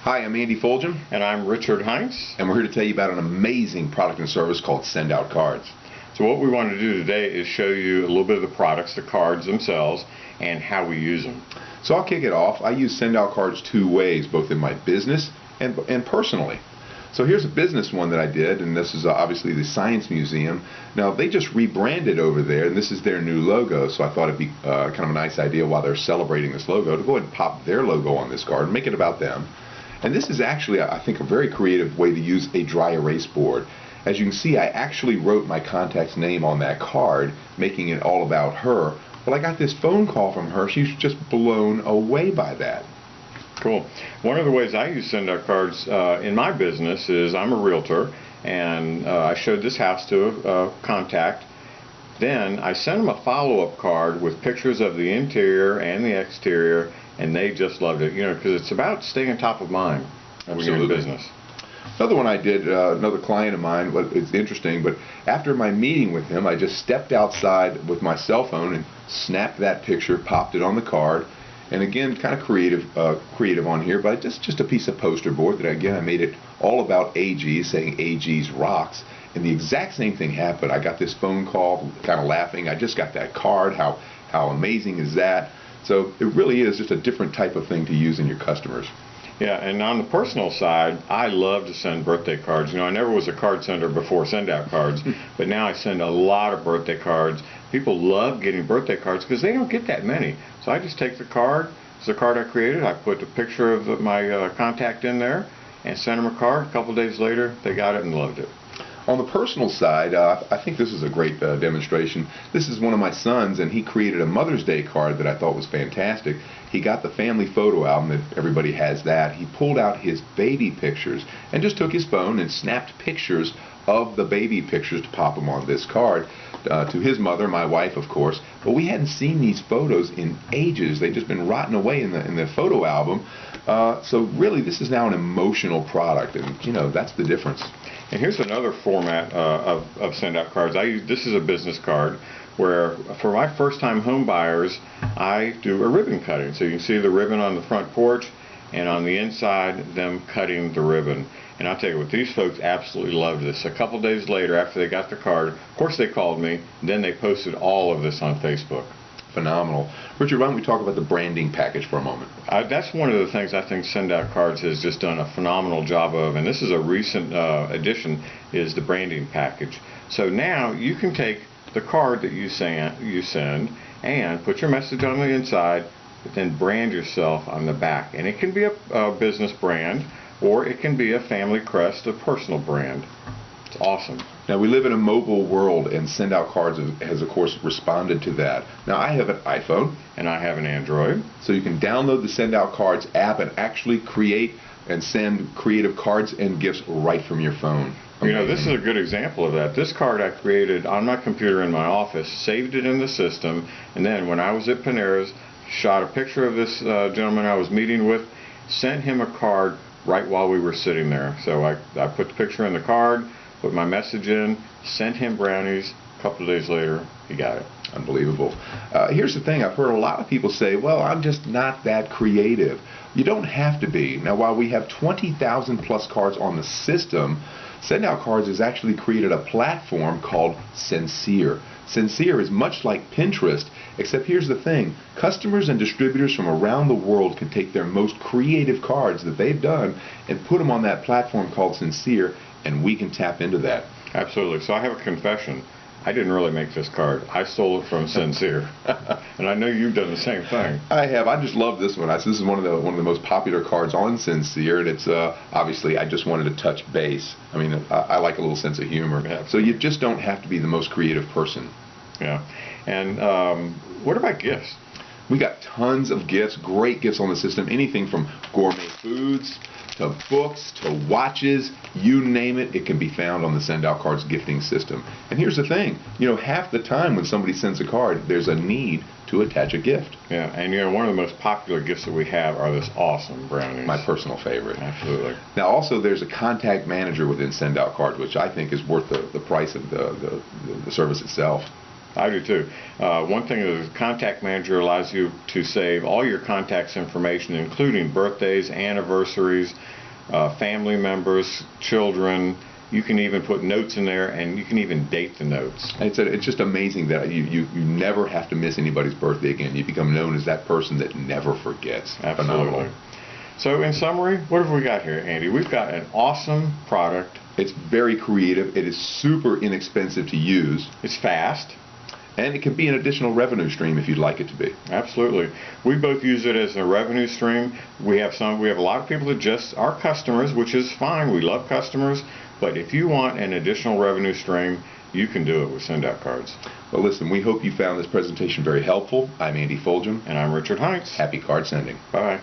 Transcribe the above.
Hi, I'm Andy Fulgham. And I'm Richard Heinz. And we're here to tell you about an amazing product and service called SendOutCards. So what we want to do today is show you a little bit of the products, the cards themselves, and how we use them. So I'll kick it off. I use SendOutCards two ways, both in my business and personally. So here's a business one that I did, and this is obviously the Science Museum. Now, they just rebranded over there, and this is their new logo, so I thought it'd be kind of a nice idea while they're celebrating this logo to go ahead and pop their logo on this card and make it about them. And this is actually, I think, a very creative way to use a dry erase board. As you can see, I actually wrote my contact's name on that card, making it all about her. But I got this phone call from her. She's just blown away by that. Cool. One of the ways I use SendOutCards in my business is I'm a realtor, and I showed this house to a contact. Then I sent them a follow-up card with pictures of the interior and the exterior, and they just loved it, because it's about staying top of mind when you're in business. Another one I did, another client of mine, it's interesting, but after my meeting with him, I just stepped outside with my cell phone and snapped that picture, popped it on the card, and again, kind of creative on here, but just a piece of poster board that, again, I made it all about AG, saying AG's rocks, and the exact same thing happened. I got this phone call, kind of laughing, I just got that card, how amazing is that? So it really is just a different type of thing to use in your customers. Yeah, and on the personal side, I love to send birthday cards. I never was a card sender before SendOutCards, but now I send a lot of birthday cards. People love getting birthday cards because they don't get that many. So I just take the card, it's the card I created, I put a picture of my contact in there, and sent them a card. A couple days later, they got it and loved it. On the personal side, I think this is a great demonstration. This is one of my sons, and he created a Mother's Day card that I thought was fantastic. He got the family photo album, that everybody has that. He pulled out his baby pictures and just took his phone and snapped pictures of the baby pictures to pop them on this card to his mother, my wife, of course. But we hadn't seen these photos in ages. They'd just been rotting away in the photo album. So really, this is now an emotional product, and that's the difference. And here's another format of SendOutCards. This is a business card where, for my first-time home buyers, I do a ribbon cutting. So you can see the ribbon on the front porch, and on the inside, them cutting the ribbon. And I'll tell you what, these folks absolutely loved this. A couple days later, after they got the card, of course they called me, then they posted all of this on Facebook. Phenomenal. Richard, why don't we talk about the branding package for a moment? That's one of the things I think SendOutCards has just done a phenomenal job of, and this is a recent addition, is the branding package. So now you can take the card that you send and put your message on the inside, but then brand yourself on the back. And it can be a business brand, or it can be a family crest, a personal brand. It's awesome. Now, we live in a mobile world, and SendOutCards has, of course, responded to that. Now, I have an iPhone. And I have an Android. So you can download the SendOutCards app and actually create and send creative cards and gifts right from your phone. Amazing. This is a good example of that. This card I created on my computer in my office, saved it in the system, and then when I was at Panera's, shot a picture of this gentleman I was meeting with, sent him a card right while we were sitting there. So I put the picture in the card, put my message in, sent him brownies. A couple of days later, he got it. Unbelievable. Here's the thing. I've heard a lot of people say, well, I'm just not that creative. You don't have to be. Now, while we have 20,000 plus cards on the system, SendOutCards has actually created a platform called Sincere. Sincere is much like Pinterest, except here's the thing. Customers and distributors from around the world can take their most creative cards that they've done and put them on that platform called Sincere, and we can tap into that. Absolutely. So I have a confession. I didn't really make this card. I stole it from Sincere. And I know you've done the same thing. I have. I just love this one. This is one of the most popular cards on Sincere, and it's obviously I just wanted to touch base. I mean, I like a little sense of humor. Yeah. So you just don't have to be the most creative person. Yeah. And what about gifts? We got tons of gifts, great gifts on the system, anything from gourmet foods to books to watches, you name it, it can be found on the SendOutCards gifting system. And here's the thing, half the time when somebody sends a card, there's a need to attach a gift. Yeah, and one of the most popular gifts that we have are this awesome brownies. My personal favorite. Absolutely. Now also there's a contact manager within SendOutCards, which I think is worth the price of the service itself. I do too. One thing is Contact Manager allows you to save all your contacts information, including birthdays, anniversaries, family members, children. You can even put notes in there, and you can even date the notes. It's just amazing that you never have to miss anybody's birthday again. You become known as that person that never forgets. Absolutely. Phenomenal. So in summary, what have we got here, Andy? We've got an awesome product. It's very creative. It is super inexpensive to use. It's fast. And it can be an additional revenue stream if you'd like it to be. Absolutely. We both use it as a revenue stream. We have a lot of people that just are customers, which is fine. We love customers. But if you want an additional revenue stream, you can do it with SendOutCards. Well, listen, we hope you found this presentation very helpful. I'm Andy Fulgham. And I'm Richard Heinz. Happy card sending. Bye.